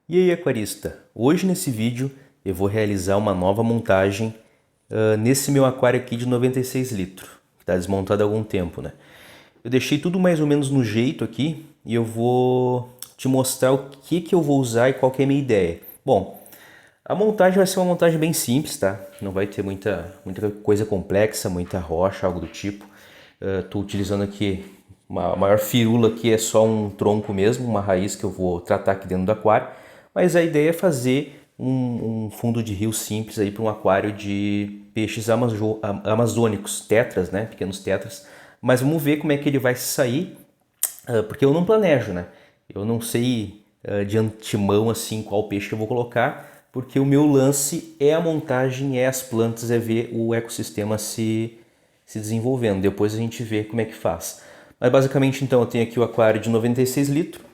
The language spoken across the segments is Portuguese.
E aí, aquarista? Hoje nesse vídeo eu vou realizar uma nova montagem nesse meu aquário aqui de 96 litros, que está desmontado há algum tempo, né? Eu deixei tudo mais ou menos no jeito aqui e eu vou te mostrar o que eu vou usar e qual que é a minha ideia. Bom, a montagem vai ser uma montagem bem simples, tá? Não vai ter muita coisa complexa, muita rocha, algo do tipo. Estou utilizando aqui a maior firula aqui é só um tronco mesmo, uma raiz que eu vou tratar aqui dentro do aquário. Mas a ideia é fazer um fundo de rio simples aí para um aquário de peixes amazônicos, tetras, né? Pequenos tetras. Mas vamos ver como é que ele vai sair, porque eu não planejo, né? Eu não sei de antemão assim qual peixe eu vou colocar, porque o meu lance é a montagem, é as plantas, é ver o ecossistema se desenvolvendo. Depois a gente vê como é que faz. Mas basicamente então eu tenho aqui o aquário de 96 litros.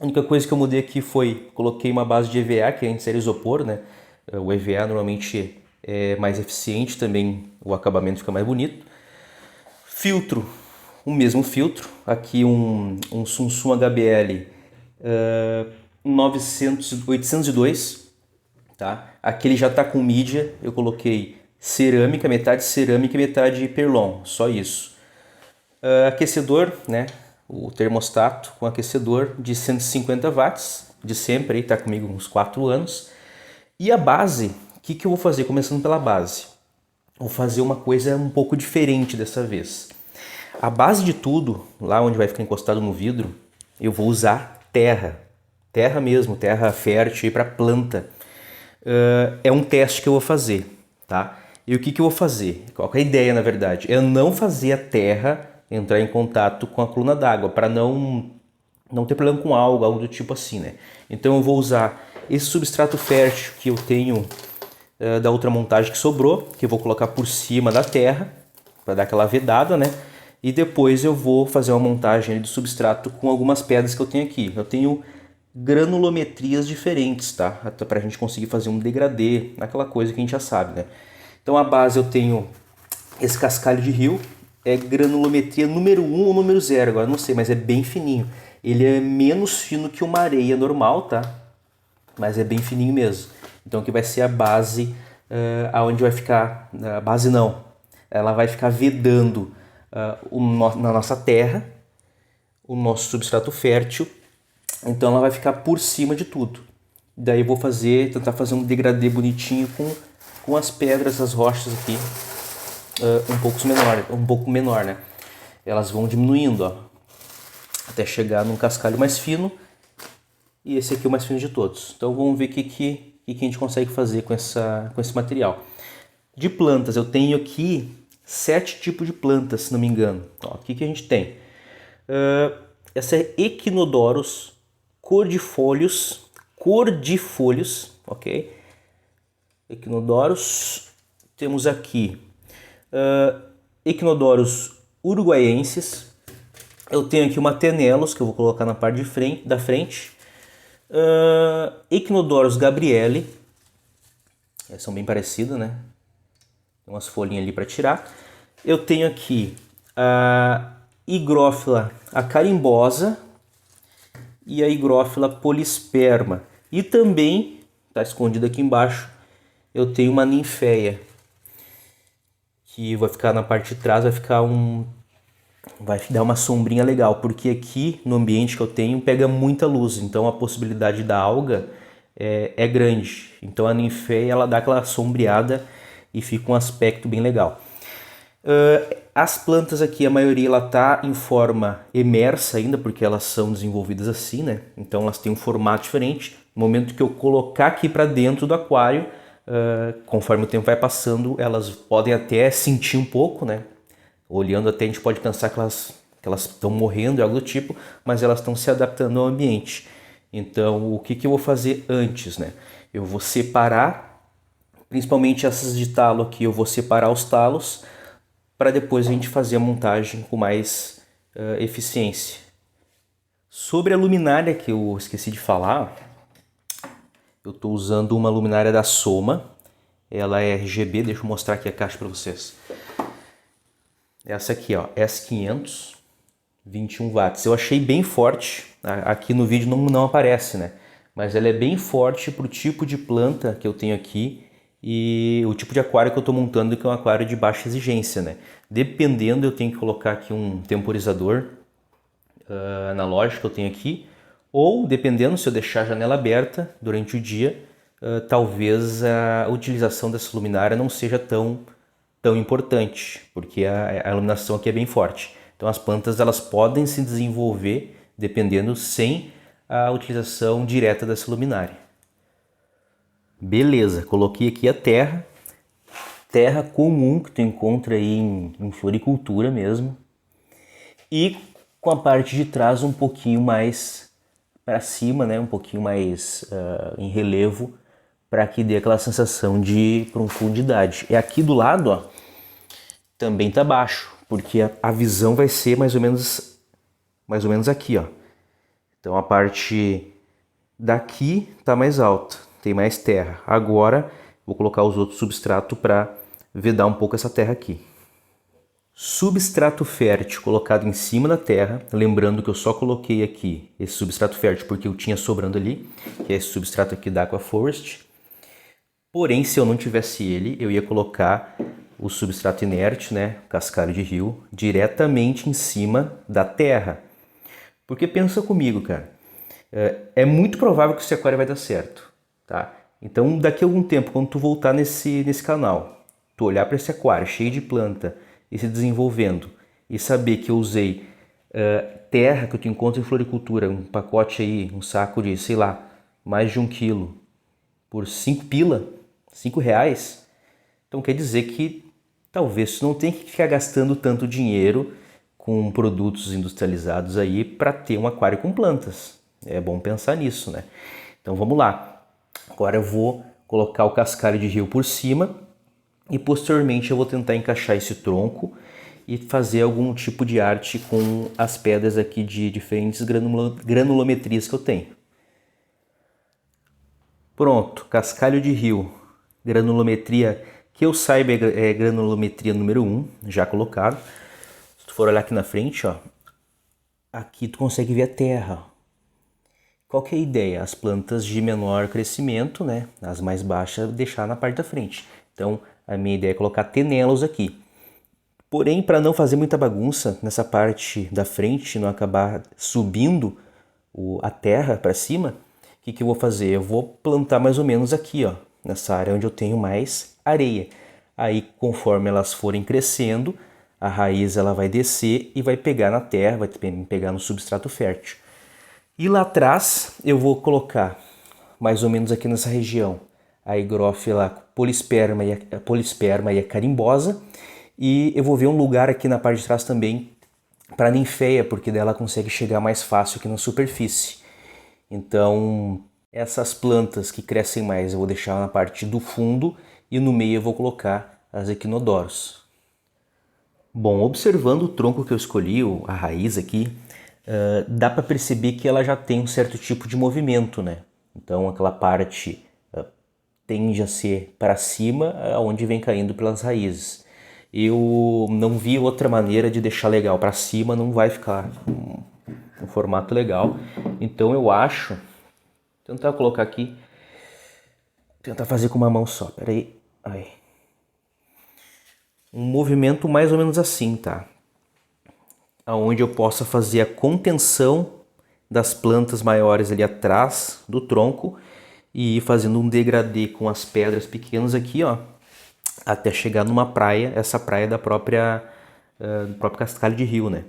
A única coisa que eu mudei aqui foi, coloquei uma base de EVA, que antes era isopor, né? O EVA normalmente é mais eficiente também, o acabamento fica mais bonito. Filtro, o mesmo filtro. Aqui um Samsung HBL 802, tá? Aqui ele já está com mídia, eu coloquei cerâmica, metade cerâmica e metade perlon, só isso. Aquecedor, né? O termostato com aquecedor de 150 watts, de sempre, aí tá comigo uns 4 anos. E a base, o que eu vou fazer? Começando pela base. Vou fazer uma coisa um pouco diferente dessa vez. A base de tudo, lá onde vai ficar encostado no vidro, eu vou usar terra. Terra mesmo, terra fértil para planta. É um teste que eu vou fazer, tá? E o que eu vou fazer? Qual é a ideia, na verdade? É não fazer a terra entrar em contato com a coluna d'água, para não ter problema com algo do tipo assim, né? Então eu vou usar esse substrato fértil que eu tenho da outra montagem que sobrou, que eu vou colocar por cima da terra, para dar aquela vedada, né? E depois eu vou fazer uma montagem do substrato com algumas pedras que eu tenho aqui. Eu tenho granulometrias diferentes, tá? Até para a gente conseguir fazer um degradê, aquela coisa que a gente já sabe, né? Então a base eu tenho esse cascalho de rio, é granulometria número 1 ou número 0, agora não sei, mas é bem fininho. Ele é menos fino que uma areia normal, tá? Mas é bem fininho mesmo. Então que vai ser a base, aonde vai ficar, a base não, ela vai ficar vedando na nossa terra, o nosso substrato fértil, então ela vai ficar por cima de tudo. Daí eu vou tentar fazer um degradê bonitinho com as pedras, as rochas aqui, um pouco menor, né? Elas vão diminuindo, ó, até chegar num cascalho mais fino, e esse aqui é o mais fino de todos. Então vamos ver o que a gente consegue fazer com esse material. De plantas, eu tenho aqui 7 tipos de plantas, se não me engano. Ó, o que a gente tem? Essa é Echinodorus cordifolius, ok? Echinodorus. Temos aqui Echinodorus uruguaiensis. Eu tenho aqui uma Tenelos, que eu vou colocar na parte da frente. Echinodorus gabriele. São bem parecidas, né? Tem umas folhinhas ali para tirar. Eu tenho aqui a Higrófila acarimbosa e a Higrófila polisperma. E também, está escondido aqui embaixo, eu tenho uma ninféia, que vai ficar na parte de trás, vai dar uma sombrinha legal, porque aqui no ambiente que eu tenho pega muita luz, então a possibilidade da alga é grande. Então a ninféia ela dá aquela sombreada e fica um aspecto bem legal. As plantas aqui, a maioria ela tá em forma emersa ainda, porque elas são desenvolvidas assim, né? Então elas têm um formato diferente. No momento que eu colocar aqui para dentro do aquário, conforme o tempo vai passando, elas podem até sentir um pouco, né? Olhando até a gente pode pensar que elas estão morrendo, algo do tipo, mas elas estão se adaptando ao ambiente. Então o que eu vou fazer antes, né? Eu vou separar, principalmente essas de talo aqui, eu vou separar os talos, para depois a gente fazer a montagem com mais eficiência. Sobre a luminária que eu esqueci de falar, eu estou usando uma luminária da Soma, ela é RGB, deixa eu mostrar aqui a caixa para vocês. Essa aqui, ó, S500, 21 watts. Eu achei bem forte, aqui no vídeo não aparece, né? mas ela é bem forte para o tipo de planta que eu tenho aqui e o tipo de aquário que eu estou montando, que é um aquário de baixa exigência, né? Dependendo, eu tenho que colocar aqui um temporizador analógico que eu tenho aqui, ou dependendo, se eu deixar a janela aberta durante o dia, talvez a utilização dessa luminária não seja tão importante, porque a iluminação aqui é bem forte. Então as plantas elas podem se desenvolver dependendo sem a utilização direta dessa luminária. Beleza, coloquei aqui a terra comum que tu encontra aí em floricultura mesmo, e com a parte de trás um pouquinho mais para cima, né, um pouquinho mais em relevo, para que dê aquela sensação de profundidade. E aqui do lado, ó, também tá baixo, porque a visão vai ser mais ou menos aqui, ó. Então a parte daqui tá mais alta, tem mais terra. Agora vou colocar os outros substratos para vedar um pouco essa terra aqui. Substrato fértil colocado em cima da terra, lembrando que eu só coloquei aqui esse substrato fértil porque eu tinha sobrando ali, que é esse substrato aqui da Aquaforest. Porém, se eu não tivesse ele, eu ia colocar o substrato inerte, né, cascalho de rio, diretamente em cima da terra. Porque pensa comigo, cara, é muito provável que esse aquário vai dar certo, tá? Então, daqui a algum tempo, quando tu voltar nesse canal, tu olhar para esse aquário cheio de planta e se desenvolvendo e saber que eu usei terra que tu encontra em floricultura, um pacote aí, um saco de, sei lá, mais de 1 quilo por 5 pila, 5 reais, então quer dizer que talvez tu não tenha que ficar gastando tanto dinheiro com produtos industrializados aí para ter um aquário com plantas. É bom pensar nisso, né? Então vamos lá. Agora eu vou colocar o cascalho de rio por cima e posteriormente eu vou tentar encaixar esse tronco e fazer algum tipo de arte com as pedras aqui de diferentes granulometrias que eu tenho. Pronto, cascalho de rio, granulometria que eu saiba é granulometria número 1, já colocado. Se tu for olhar aqui na frente, ó, aqui tu consegue ver a terra. Qual que é a ideia? As plantas de menor crescimento, né, as mais baixas, deixar na parte da frente. Então, a minha ideia é colocar tenelos aqui. Porém, para não fazer muita bagunça nessa parte da frente, não acabar subindo a terra para cima, o que eu vou fazer? Eu vou plantar mais ou menos aqui, ó, nessa área onde eu tenho mais areia. Aí, conforme elas forem crescendo, a raiz ela vai descer e vai pegar na terra, vai pegar no substrato fértil. E lá atrás eu vou colocar, mais ou menos aqui nessa região, a higrófila polisperma e a carimbosa. E eu vou ver um lugar aqui na parte de trás também para ninféia, porque dela consegue chegar mais fácil aqui na superfície. Então, essas plantas que crescem mais eu vou deixar na parte do fundo e no meio eu vou colocar as equinodoros. Bom, observando o tronco que eu escolhi, a raiz aqui, dá para perceber que ela já tem um certo tipo de movimento, né? Então aquela parte tende a ser para cima, onde vem caindo pelas raízes. Eu não vi outra maneira de deixar legal. Para cima não vai ficar um formato legal. Então eu acho, vou tentar colocar aqui, tentar fazer com uma mão só, peraí, aí. Um movimento mais ou menos assim, tá? Onde eu possa fazer a contenção das plantas maiores ali atrás do tronco e ir fazendo um degradê com as pedras pequenas aqui, ó, até chegar numa praia, essa praia do próprio cascalho de rio, né?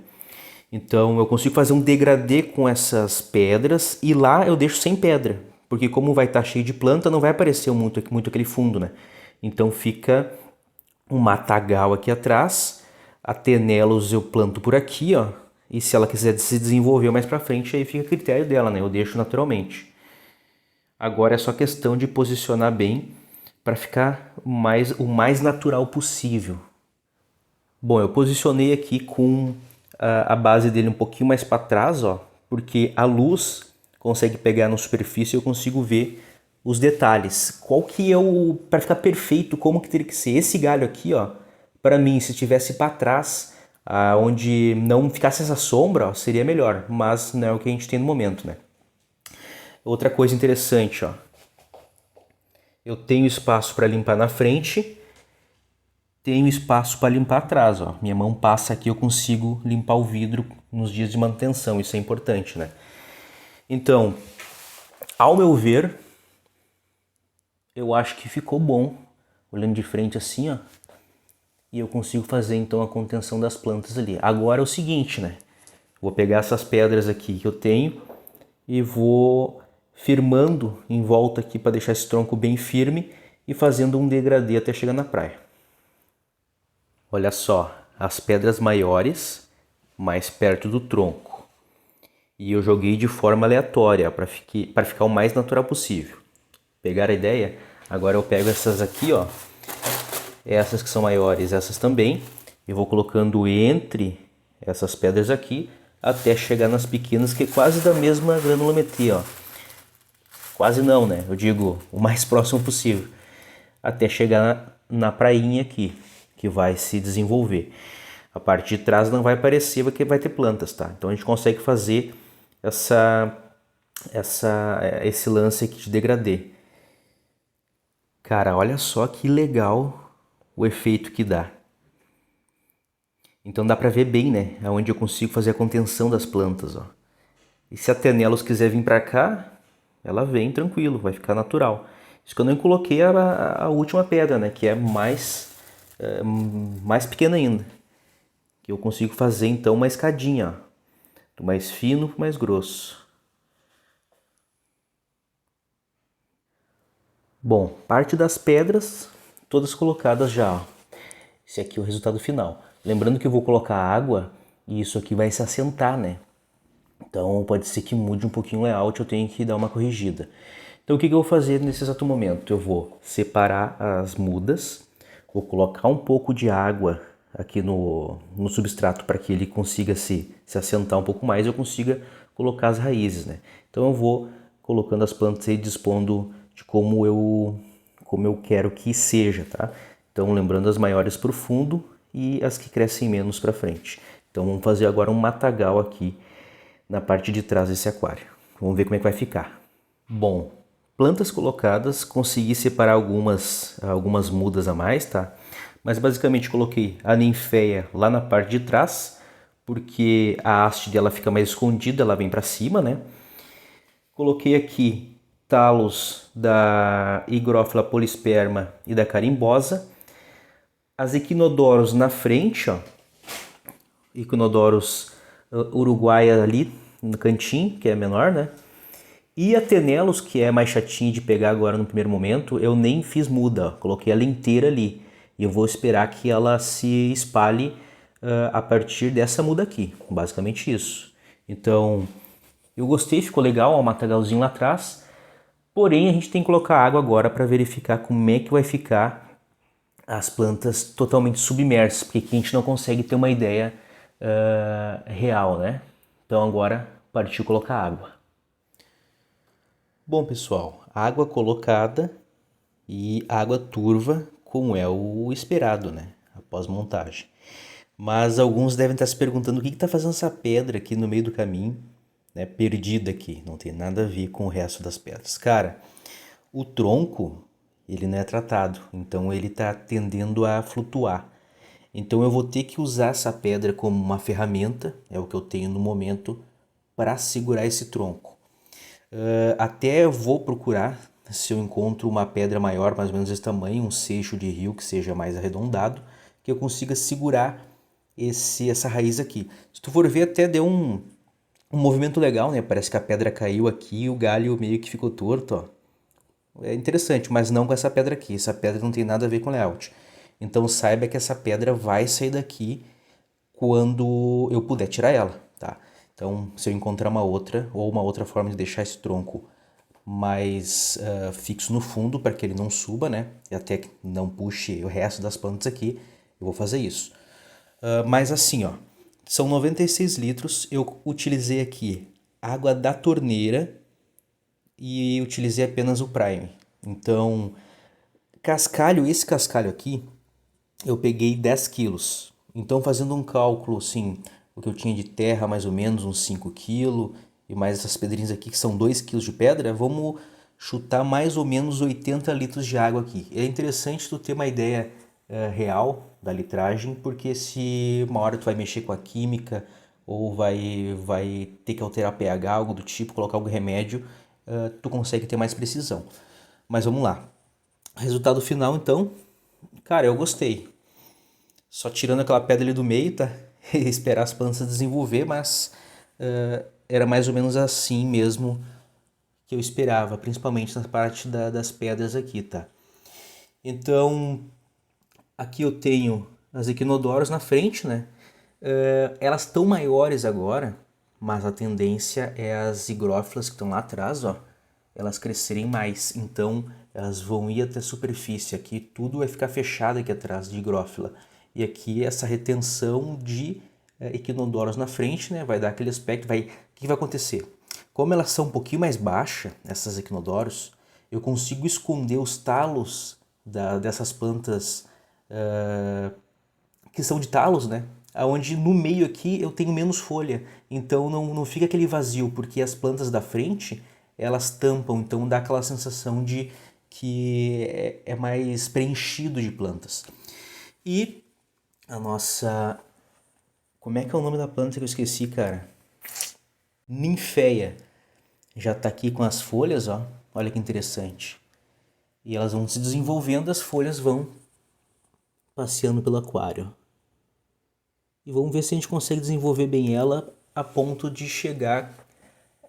Então eu consigo fazer um degradê com essas pedras e lá eu deixo sem pedra, porque como vai estar cheio de planta, não vai aparecer muito aquele fundo, né? Então fica um matagal aqui atrás, a tenelos eu planto por aqui, ó, e se ela quiser se desenvolver mais pra frente, aí fica a critério dela, né? Eu deixo naturalmente. Agora é só questão de posicionar bem para ficar o mais natural possível. Bom, eu posicionei aqui com a base dele um pouquinho mais para trás, ó, porque a luz consegue pegar na superfície e eu consigo ver os detalhes. Qual que é para ficar perfeito, como que teria que ser esse galho aqui, ó? Para mim, se tivesse para trás, onde não ficasse essa sombra, ó, seria melhor, mas não é o que a gente tem no momento, né? Outra coisa interessante, ó. Eu tenho espaço para limpar na frente, tenho espaço para limpar atrás, ó. Minha mão passa aqui, eu consigo limpar o vidro nos dias de manutenção, isso é importante, né? Então, ao meu ver, eu acho que ficou bom, olhando de frente assim, ó. E eu consigo fazer então a contenção das plantas ali. Agora é o seguinte, né? Vou pegar essas pedras aqui que eu tenho e vou firmando em volta aqui para deixar esse tronco bem firme e fazendo um degradê até chegar na praia. Olha só, as pedras maiores mais perto do tronco. E eu joguei de forma aleatória para ficar o mais natural possível. Pegaram a ideia? Agora eu pego essas aqui, ó. Essas que são maiores, essas também. E vou colocando entre essas pedras aqui até chegar nas pequenas, que é quase da mesma granulometria, ó. Quase não, né? Eu digo o mais próximo possível. Até chegar na prainha aqui, que vai se desenvolver. A parte de trás não vai aparecer, porque vai ter plantas, tá? Então a gente consegue fazer esse lance aqui de degradê. Cara, olha só que legal o efeito que dá. Então dá pra ver bem, né? Aonde eu consigo fazer a contenção das plantas, ó. E se a Tenelos quiser vir pra cá, ela vem tranquilo, vai ficar natural. Isso que eu não coloquei a última pedra, né? Que é mais pequena ainda. Que eu consigo fazer então uma escadinha, ó. Do mais fino pro mais grosso. Bom, parte das pedras todas colocadas já, ó. Esse aqui é o resultado final. Lembrando que eu vou colocar água e isso aqui vai se assentar, né? Então pode ser que mude um pouquinho o layout, eu tenho que dar uma corrigida. Então o que eu vou fazer nesse exato momento? Eu vou separar as mudas, vou colocar um pouco de água aqui no substrato para que ele consiga se assentar um pouco mais e eu consiga colocar as raízes, né? Então eu vou colocando as plantas e dispondo de como eu quero que seja, tá? Então lembrando as maiores para o fundo e as que crescem menos para frente. Então vamos fazer agora um matagal aqui na parte de trás desse aquário. Vamos ver como é que vai ficar. Bom, plantas colocadas, consegui separar algumas mudas a mais, tá? Mas basicamente coloquei a ninféia lá na parte de trás, porque a haste dela fica mais escondida, ela vem para cima, né? Coloquei aqui talos da Hygrophila polisperma e da carimbosa. As equinodoros na frente, ó. Equinodoros uruguaia ali no cantinho, que é menor, né? E a Tenelos, que é mais chatinho de pegar agora no primeiro momento, eu nem fiz muda, ó. Coloquei ela inteira ali. E eu vou esperar que ela se espalhe a partir dessa muda aqui. Basicamente isso. Então, eu gostei, ficou legal, ó, o matagalzinho lá atrás. Porém, a gente tem que colocar água agora para verificar como é que vai ficar as plantas totalmente submersas, porque aqui a gente não consegue ter uma ideia real, né? Então agora partiu colocar água. Bom, pessoal, água colocada e água turva, como é o esperado, né? Após montagem. Mas alguns devem estar se perguntando o que está fazendo essa pedra aqui no meio do caminho, né? Perdida aqui, não tem nada a ver com o resto das pedras. Cara, o tronco, ele não é tratado, então ele está tendendo a flutuar. Então eu vou ter que usar essa pedra como uma ferramenta, é o que eu tenho no momento, para segurar esse tronco. Até eu vou procurar se eu encontro uma pedra maior, mais ou menos desse tamanho, um seixo de rio que seja mais arredondado, que eu consiga segurar essa raiz aqui. Se tu for ver, até deu um movimento legal, né? Parece que a pedra caiu aqui e o galho meio que ficou torto, ó. É interessante, mas não com essa pedra aqui. Essa pedra não tem nada a ver com layout. Então saiba que essa pedra vai sair daqui quando eu puder tirar ela, tá? Então, se eu encontrar uma outra ou uma outra forma de deixar esse tronco mais fixo no fundo para que ele não suba, né? E até que não puxe o resto das plantas aqui, eu vou fazer isso. Mas assim, ó, são 96 litros, eu utilizei aqui água da torneira e utilizei apenas o Prime. Então, esse cascalho aqui, eu peguei 10 quilos. Então, fazendo um cálculo, assim, o que eu tinha de terra, mais ou menos uns 5 quilos, e mais essas pedrinhas aqui que são 2 kg de pedra, vamos chutar mais ou menos 80 litros de água aqui. É interessante tu ter uma ideia real da litragem, porque se uma hora tu vai mexer com a química ou vai ter que alterar pH, algo do tipo, colocar algum remédio, tu consegue ter mais precisão. Mas vamos lá. Resultado final, então, cara, eu gostei. Só tirando aquela pedra ali do meio, tá? Esperar as plantas desenvolver, mas era mais ou menos assim mesmo que eu esperava, principalmente na parte das pedras aqui, tá? Então, aqui eu tenho as equinodoros na frente, né? Elas estão maiores agora, mas a tendência é as higrófilas que estão lá atrás, ó, elas crescerem mais. Então, elas vão ir até a superfície. Aqui tudo vai ficar fechado aqui atrás de higrófila. E aqui essa retenção de equinodoros na frente, né? Vai dar aquele aspecto, o que vai acontecer? Como elas são um pouquinho mais baixas, essas equinodoros, eu consigo esconder os talos dessas plantas que são de talos, né? Onde no meio aqui eu tenho menos folha, então não fica aquele vazio, porque as plantas da frente elas tampam, então dá aquela sensação de que é mais preenchido de plantas. E a nossa... Como é que é o nome da planta que eu esqueci, cara? Ninféia. Já tá aqui com as folhas, ó. Olha que interessante. E elas vão se desenvolvendo, as folhas vão passeando pelo aquário. E vamos ver se a gente consegue desenvolver bem ela a ponto de chegar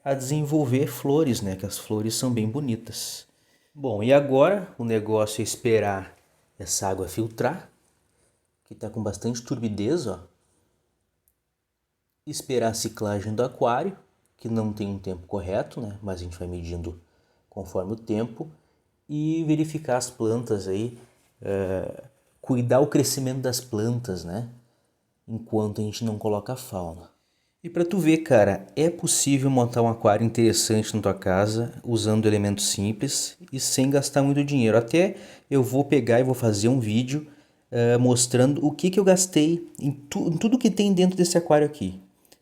a desenvolver flores, né? Que as flores são bem bonitas. Bom, e agora o negócio é esperar essa água filtrar, que está com bastante turbidez, ó. Esperar a ciclagem do aquário, que não tem um tempo correto, né? Mas a gente vai medindo conforme o tempo. E verificar as plantas aí, cuidar o crescimento das plantas, né? Enquanto a gente não coloca a fauna. E para tu ver, cara, é possível montar um aquário interessante na tua casa usando elementos simples e sem gastar muito dinheiro. Até eu vou pegar e vou fazer um vídeo mostrando o que eu gastei em tudo que tem dentro desse aquário aqui.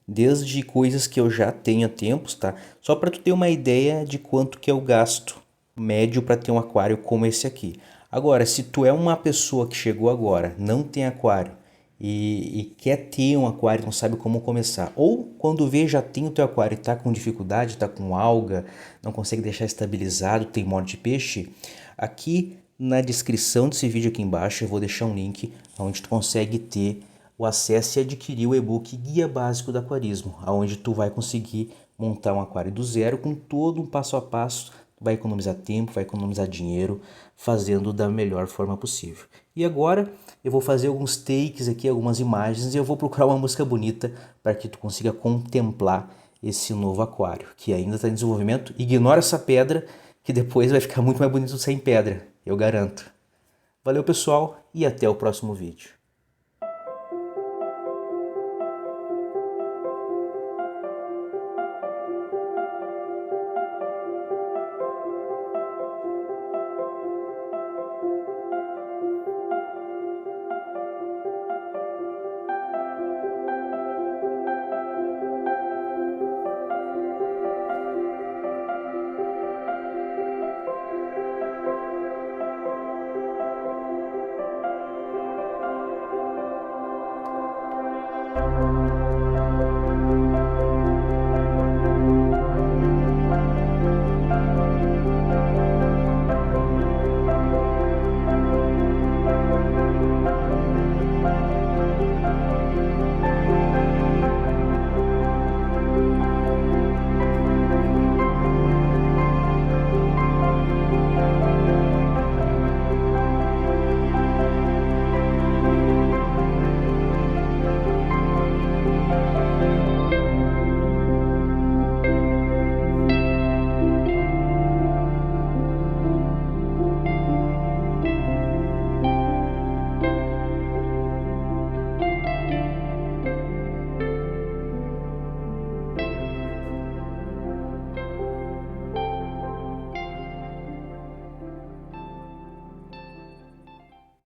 Desde coisas que eu já tenho há tempos, tá? Só para tu ter uma ideia de quanto que é o gasto médio para ter um aquário como esse aqui. Agora, se tu é uma pessoa que chegou agora, não tem aquário, e quer ter um aquário, não sabe como começar, ou quando vê já tem o teu aquário e está com dificuldade, está com alga, não consegue deixar estabilizado, tem morte de peixe, aqui na descrição desse vídeo aqui embaixo eu vou deixar um link onde tu consegue ter o acesso e adquirir o e-book Guia Básico do Aquarismo, onde tu vai conseguir montar um aquário do zero com todo um passo a passo, vai economizar tempo, vai economizar dinheiro, fazendo da melhor forma possível. E agora eu vou fazer alguns takes aqui, algumas imagens, e eu vou procurar uma música bonita para que tu consiga contemplar esse novo aquário, que ainda está em desenvolvimento. Ignora essa pedra, que depois vai ficar muito mais bonito sem pedra, eu garanto. Valeu, pessoal, e até o próximo vídeo.